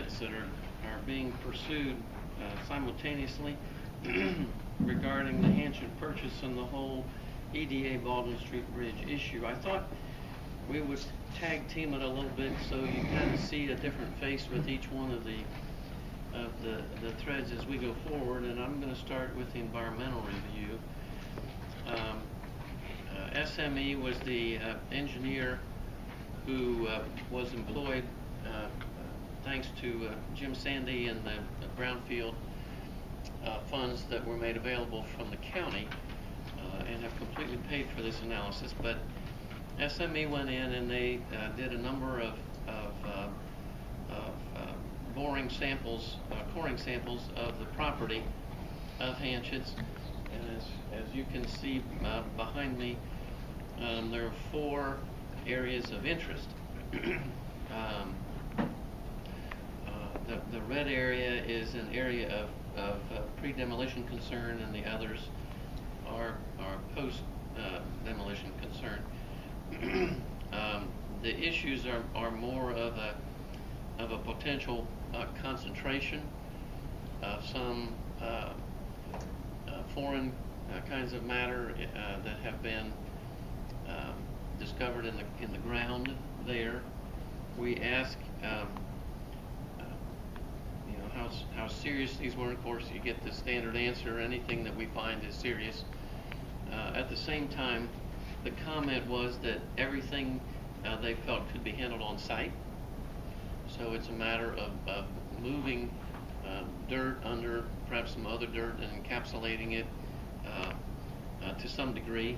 comments that are being pursued simultaneously regarding the Hanchin purchase and the whole EDA Baldwin Street Bridge issue. I thought we would tag team it a little bit so you kind of see a different face with each one of the threads as we go forward, and I'm going to start with the environmental review. SME was the engineer who was employed thanks to Jim Sandy and the brownfield funds that were made available from the county and have completely paid for this analysis. But SME went in and they did a number of boring samples, coring samples of the property of Hanchets. And as you can see behind me, there are 4 areas of interest. The red area is an area of pre-demolition concern, and the others are post-demolition concern. The issues are more of a potential concentration of some foreign kinds of matter that have been discovered in the ground there. We ask how serious these were. Of course, you get the standard answer: anything that we find is serious. At the same time, the comment was that everything they felt could be handled on site. So it's a matter of moving dirt under perhaps some other dirt and encapsulating it to some degree.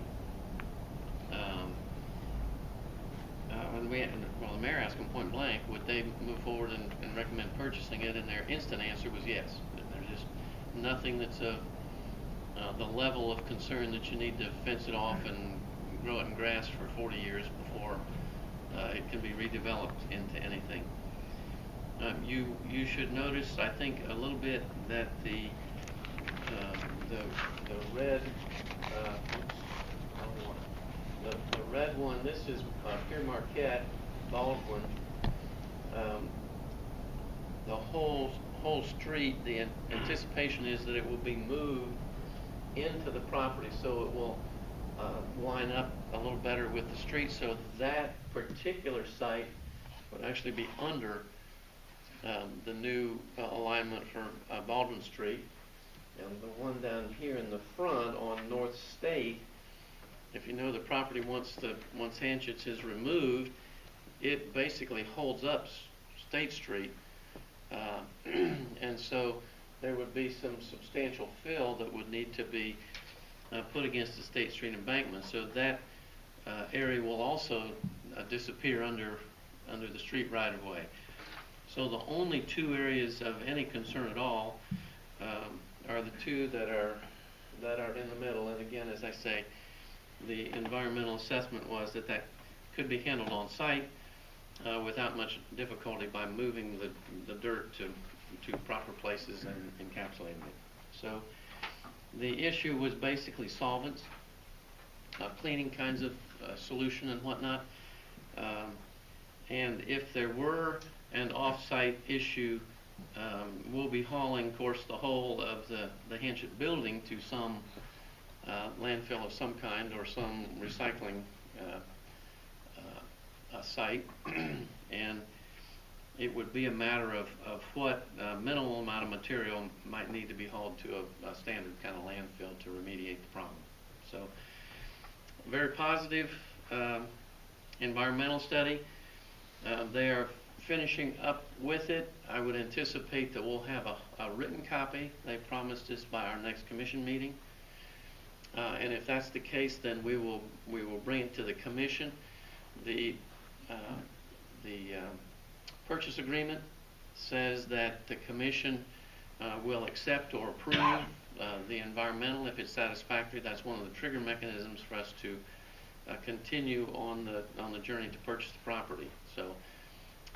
The mayor asked them point blank, would they move forward and recommend purchasing it, and their instant answer was yes. There's just nothing that's the level of concern that you need to fence it off and grow it in grass for 40 years before it can be redeveloped into anything. You should notice, I think, a little bit that the red the red one. This is Pier Marquette, Baldwin. The whole street. The anticipation is that it will be moved into the property, so it will line up a little better with the street. So that particular site would actually be under the new alignment for Baldwin Street. And the one down here in the front on North State, if you know the property, once Hanchets is removed, it basically holds up State Street, and so there would be some substantial fill that would need to be put against the State Street embankment. So that area will also disappear under the street right of way. So the only 2 areas of any concern at all are the 2 that are in the middle. And again, as I say, the environmental assessment was that could be handled on site without much difficulty by moving the dirt to proper places and encapsulating it. So the issue was basically solvents, cleaning kinds of solution and whatnot. And if there were an off-site issue, we'll be hauling, of course, the whole of the Hanchet building to some landfill of some kind or some recycling site, and it would be a matter of what minimal amount of material might need to be hauled to a standard kind of landfill to remediate the problem. So, very positive environmental study. They are finishing up with it. I would anticipate that we'll have a written copy. They promised us by our next commission meeting. And if that's the case, then we will bring it to the commission. The purchase agreement says that the commission will accept or approve the environmental if it's satisfactory. That's one of the trigger mechanisms for us to continue on the journey to purchase the property. So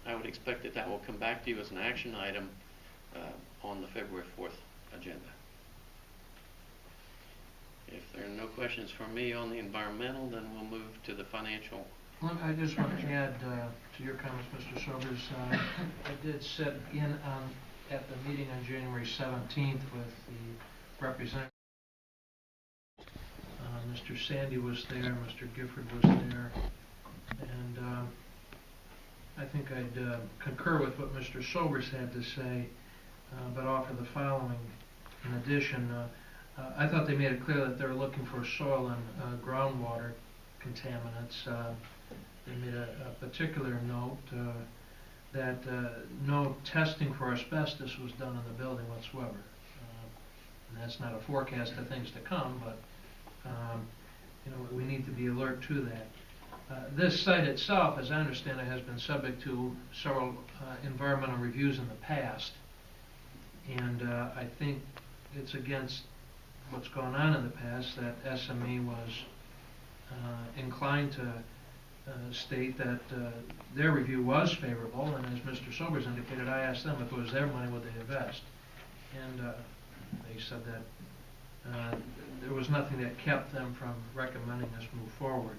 I would expect that will come back to you as an action item on the February 4th agenda. If there are no questions from me on the environmental, then we'll move to the financial I just want to add to your comments, Mr. Sobers. I did sit in at the meeting on January 17th with the representative. Mr. Sandy was there, Mr. Gifford was there, and I think I'd concur with what Mr. Sobers had to say, but offer the following. In addition, I thought they made it clear that they were looking for soil and groundwater contaminants. They made a particular note that no testing for asbestos was done in the building whatsoever. And that's not a forecast of things to come, but you know, we need to be alert to that. This site itself, as I understand it, has been subject to several environmental reviews in the past, and I think it's against what's gone on in the past that SME was inclined to state that their review was favorable, and as Mr. Sobers indicated, I asked them if it was their money, would they invest? And they said that there was nothing that kept them from recommending us move forward.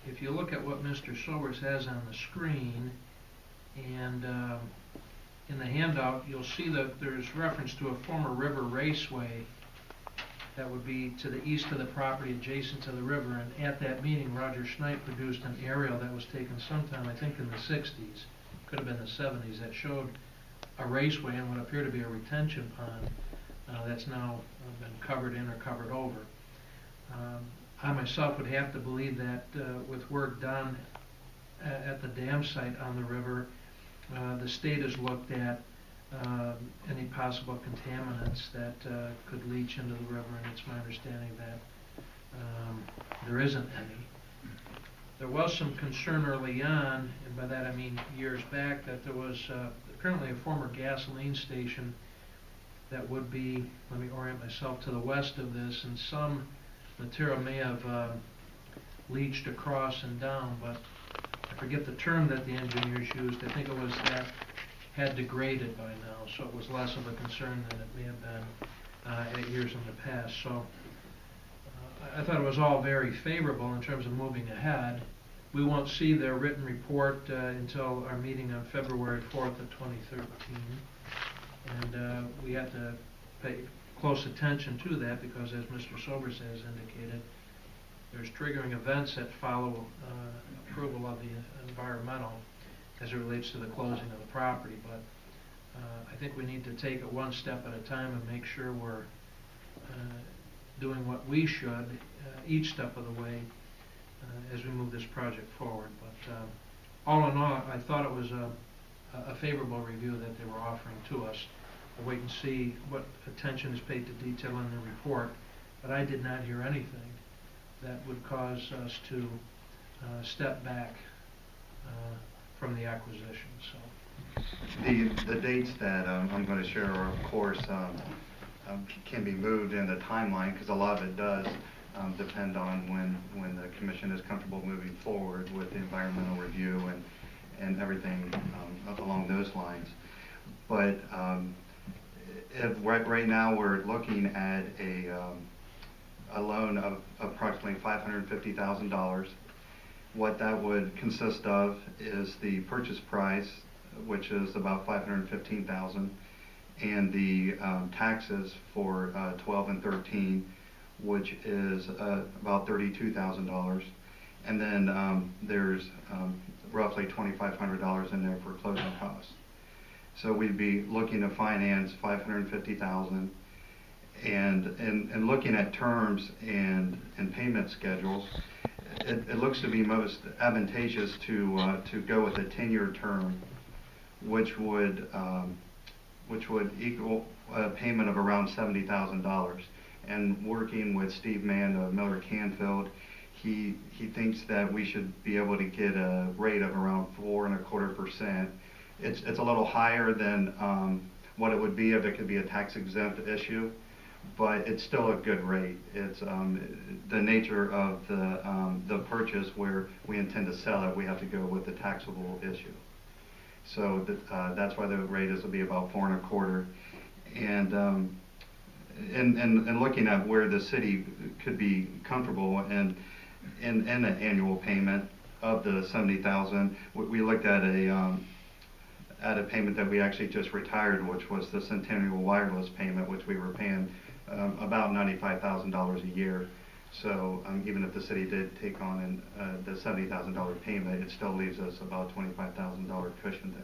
If you look at what Mr. Sobers has on the screen, and in the handout, you'll see that there's reference to a former river raceway that would be to the east of the property adjacent to the river, and at that meeting Roger Schneid produced an aerial that was taken sometime, I think in the 60s, could have been the 70s, that showed a raceway and what appeared to be a retention pond that's now been covered in or covered over. I myself would have to believe that with work done at the dam site on the river, the state has looked at any possible contaminants that could leach into the river, and it's my understanding that there isn't any. There was some concern early on, and by that I mean years back, that there was apparently a former gasoline station that would be, let me orient myself, to the west of this, and some material may have leached across and down, but I forget the term that the engineers used. I think it was that had degraded by now, so it was less of a concern than it may have been 8 years in the past. So I thought it was all very favorable in terms of moving ahead. We won't see their written report until our meeting on February 4th of 2013, and we have to pay close attention to that because, as Mr. Sobers has indicated, there's triggering events that follow approval of the environmental as it relates to the closing of the property, but I think we need to take it one step at a time and make sure we're doing what we should each step of the way as we move this project forward. But all in all, I thought it was a favorable review that they were offering to us. We'll wait and see what attention is paid to detail in the report, but I did not hear anything that would cause us to step back from the acquisition. So the dates that I'm going to share are, of course, can be moved in the timeline, because a lot of it does depend on when the commission is comfortable moving forward with the environmental review and everything along those lines. But right now we're looking at a loan of approximately $550,000. What that would consist of is the purchase price, which is about $515,000, and the taxes for 12 and 13, which is about $32,000, and then there's roughly $2,500 in there for closing costs. So we'd be looking to finance $550,000, and looking at terms and payment schedules, it looks to be most advantageous to go with a 10-year term, which would equal a payment of around $70,000. And working with Steve Mann of Miller Canfield, he thinks that we should be able to get a rate of around 4.25%. It's a little higher than what it would be if it could be a tax exempt issue, but it's still a good rate. It's the nature of the purchase where we intend to sell it, we have to go with the taxable issue. So that's why the rate is to be about 4.25. And looking at where the city could be comfortable in an annual payment, of the 70,000, we looked at a payment that we actually just retired, which was the Centennial Wireless payment, which we were paying about $95,000 a year. So even if the city did take on the $70,000 payment, it still leaves us about $25,000 cushion there.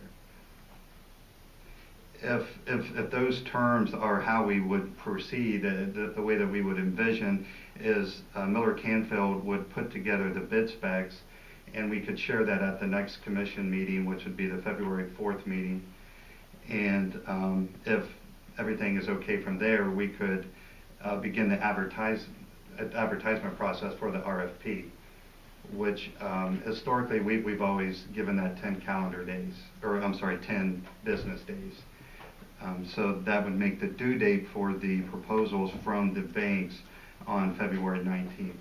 If those terms are how we would proceed, the way that we would envision is Miller Canfield would put together the bid specs, and we could share that at the next commission meeting, which would be the February 4th meeting. And if everything is okay from there, we could begin the advertisement process for the RFP, which historically we've always given that 10 calendar days, or I'm sorry, 10 business days. So that would make the due date for the proposals from the banks on February 19th.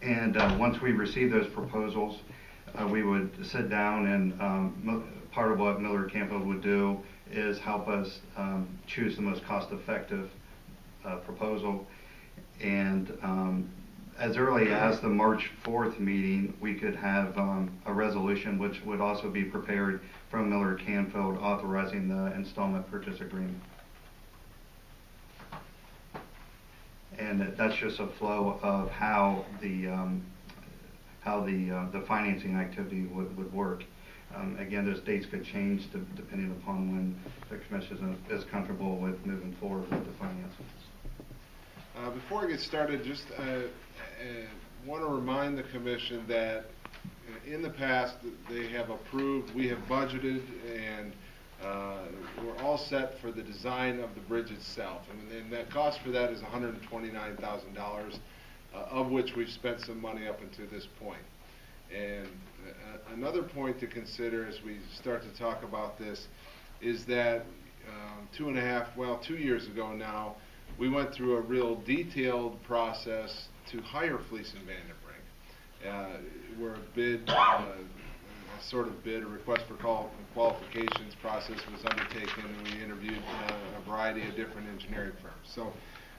And once we receive those proposals, we would sit down, and part of what Miller Canfield would do is help us choose the most cost-effective proposal. And as early as the March 4th meeting, we could have a resolution which would also be prepared from Miller Canfield authorizing the installment purchase agreement. And that's just a flow of how the financing activity would work. Again, those dates could change depending upon when the commission is comfortable with moving forward with the financing. Before I get started, just want to remind the commission that in the past they have approved, we have budgeted, and we're all set for the design of the bridge itself. And that cost for that is $129,000, of which we've spent some money up until this point. And another point to consider as we start to talk about this is that 2 years ago now, we went through a real detailed process to hire Fleece and Vandenbrink, where a request for qualifications process was undertaken, and we interviewed a variety of different engineering firms. So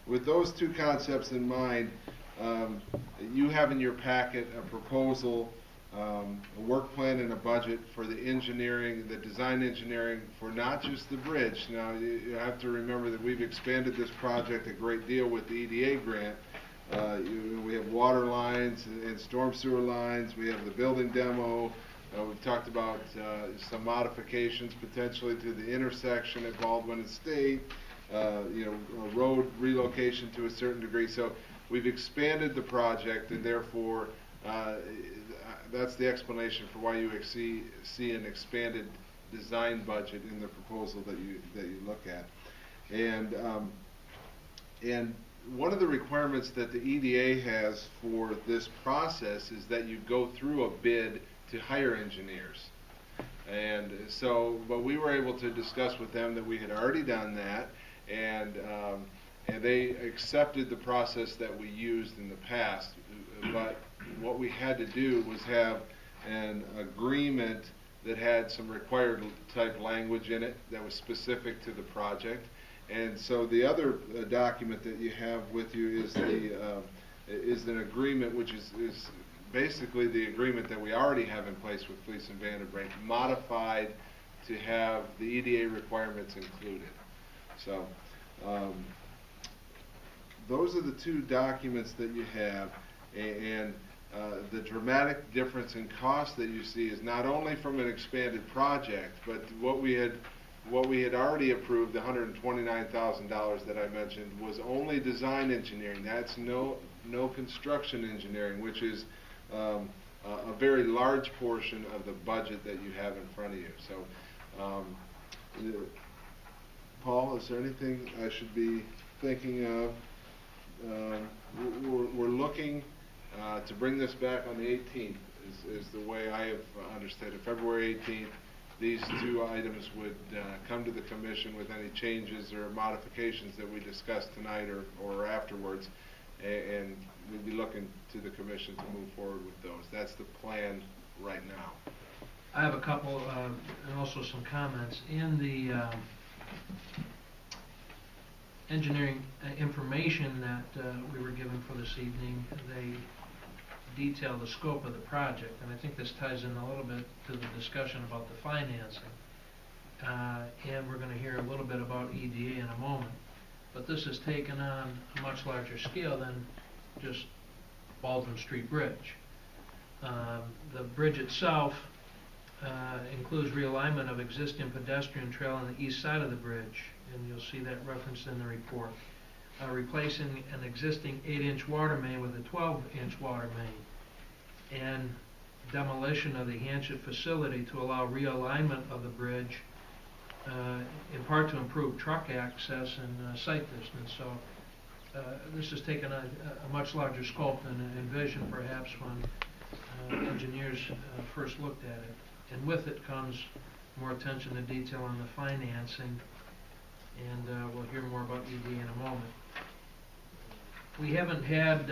with those two concepts in mind, you have in your packet a proposal, a work plan and a budget for the engineering, the design engineering for not just the bridge. Now, you have to remember that we've expanded this project a great deal with the EDA grant. We have water lines and storm sewer lines. We have the building demo. We've talked about some modifications potentially to the intersection at Baldwin and State, a road relocation to a certain degree. So we've expanded the project, and therefore that's the explanation for why you see an expanded design budget in the proposal that you look at. And one of the requirements that the EDA has for this process is that you go through a bid to hire engineers. And so, but we were able to discuss with them that we had already done that, and they accepted the process that we used in the past. But what we had to do was have an agreement that had some required type language in it that was specific to the project. And so the other document that you have with you is an agreement, which is basically the agreement that we already have in place with Fleece and Vandenbrink, modified to have the EDA requirements included. So those are the two documents that you have, and the dramatic difference in cost that you see is not only from an expanded project, but what we had already approved, the $129,000 that I mentioned, was only design engineering. That's no construction engineering, which is a very large portion of the budget that you have in front of you. So, Paul, is there anything I should be thinking of? We're looking to bring this back on the 18th, is the way I have understood it. February 18th, these two items would come to the commission with any changes or modifications that we discussed tonight or afterwards, and we'd be looking to the commission to move forward with those. That's the plan right now. I have a couple and also some comments. In engineering information that we were given for this evening, they detail the scope of the project, and I think this ties in a little bit to the discussion about the financing. And we're going to hear a little bit about EDA in a moment. But this is taken on a much larger scale than just Baldwin Street Bridge. The bridge itself includes realignment of existing pedestrian trail on the east side of the bridge, and you'll see that referenced in the report. Replacing an existing 8-inch water main with a 12-inch water main, and demolition of the Hanchett facility to allow realignment of the bridge, in part to improve truck access and sight distance. So this has taken a much larger scope than envisioned perhaps when engineers first looked at it. And with it comes more attention to detail on the financing, and we'll hear more about ED in a moment. We haven't had,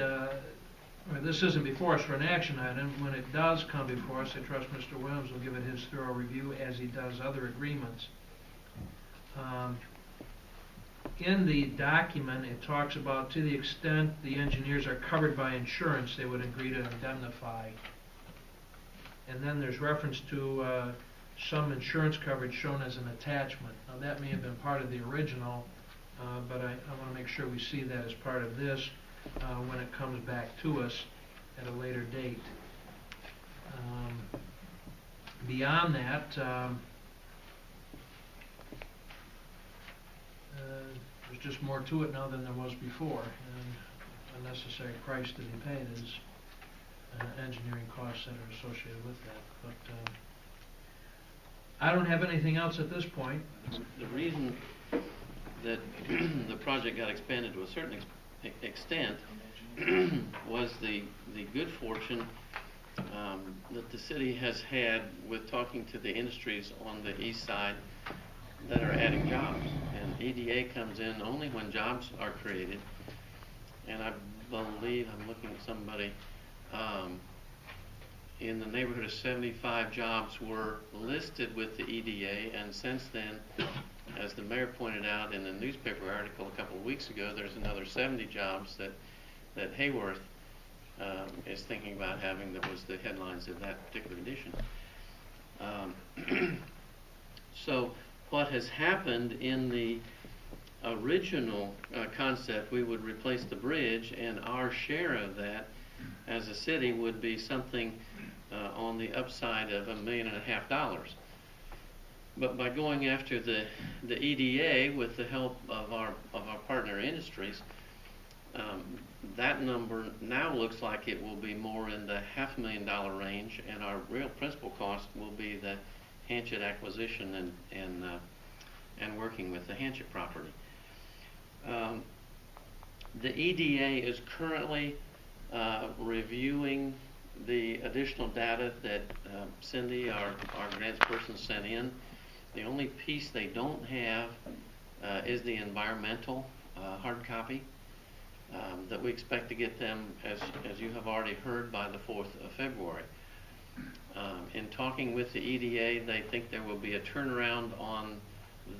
this isn't before us for an action item. When it does come before us, I trust Mr. Williams will give it his thorough review as he does other agreements. In the document, it talks about to the extent the engineers are covered by insurance, they would agree to indemnify. And then there's reference to some insurance coverage shown as an attachment. Now that may have been part of the original, but I want to make sure we see that as part of this when it comes back to us at a later date. Beyond that, there's just more to it now than there was before, and a necessary price to be paid is engineering costs that are associated with that. But I don't have anything else at this point. The reason that the project got expanded to a certain extent was the good fortune that the city has had with talking to the industries on the east side that are adding jobs. And EDA comes in only when jobs are created. And I believe, I'm looking at somebody, in the neighborhood of 75 jobs were listed with the EDA, and since then, as the mayor pointed out in a newspaper article a couple of weeks ago, there's another 70 jobs that Hayworth is thinking about having. That was the headlines of that particular edition. So what has happened in the original concept, we would replace the bridge, and our share of that as a city would be something on the upside of $1.5 million. But by going after the EDA with the help of our partner industries, that number now looks like it will be more in the $500,000 range, and our real principal cost will be the Hanchett acquisition and working with the Hanchett property. The EDA is currently reviewing the additional data that Cindy, our grants person, sent in. The only piece they don't have is the environmental hard copy that we expect to get them, as you have already heard, by the 4th of February. In talking with the EDA, they think there will be a turnaround on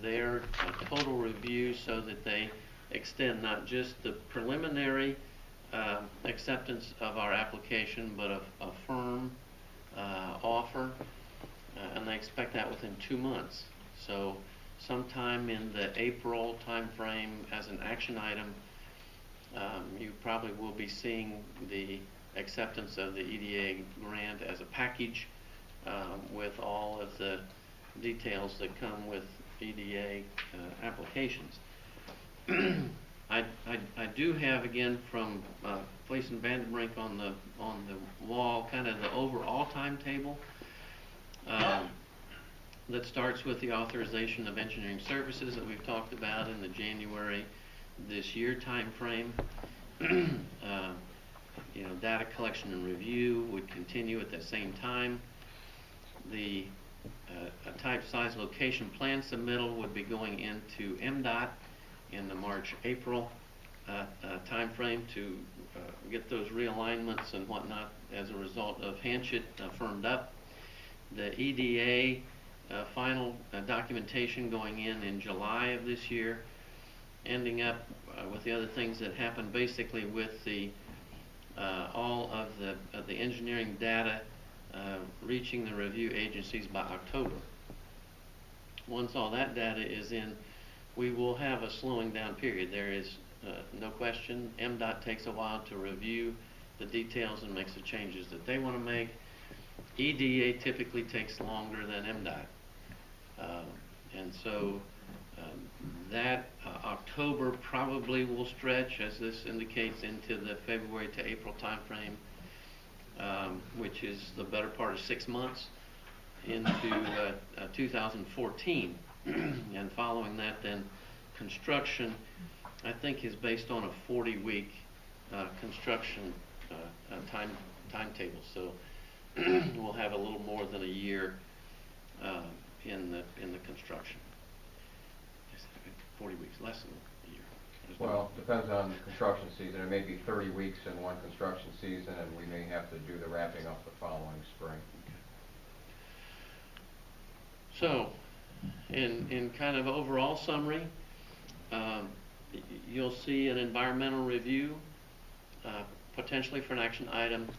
their total review so that they extend not just the preliminary acceptance of our application, but a firm offer, and they expect that within 2 months. So sometime in the April time frame, as an action item, you probably will be seeing the acceptance of the EDA grant as a package with all of the details that come with EDA applications. I do have, again, from Fleece and Vandenbrink on the wall, kind of the overall timetable that starts with the authorization of engineering services that we've talked about in the January this year time frame. Data collection and review would continue at the same time. The type, size, location plan submittal would be going into MDOT in the March-April time frame to get those realignments and whatnot as a result of Hanchett firmed up. The EDA final documentation going in July of this year, ending up with the other things that happened, basically with the all of the engineering data reaching the review agencies by October. Once all that data is in, we will have a slowing down period. There is no question. MDOT takes a while to review the details and makes the changes that they want to make. EDA typically takes longer than MDOT. And so that October probably will stretch, as this indicates, into the February to April timeframe, which is the better part of 6 months into 2014. And following that, then construction, I think, is based on a 40-week construction timetable. So we'll have a little more than a year in the construction. 40 weeks, less than a year. Well, depends on the construction season. It may be 30 weeks in one construction season, and we may have to do the wrapping up the following spring. So, in kind of overall summary, you'll see an environmental review, potentially for an action item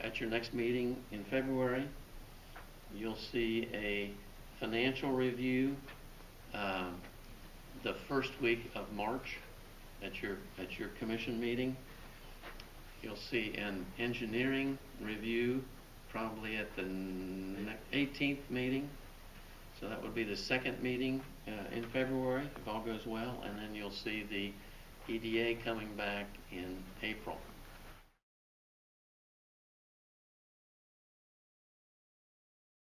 at your next meeting in February. You'll see a financial review the first week of March at your commission meeting. You'll see an engineering review probably at the 18th meeting. So that would be the second meeting in February, if all goes well. And then you'll see the EDA coming back in April.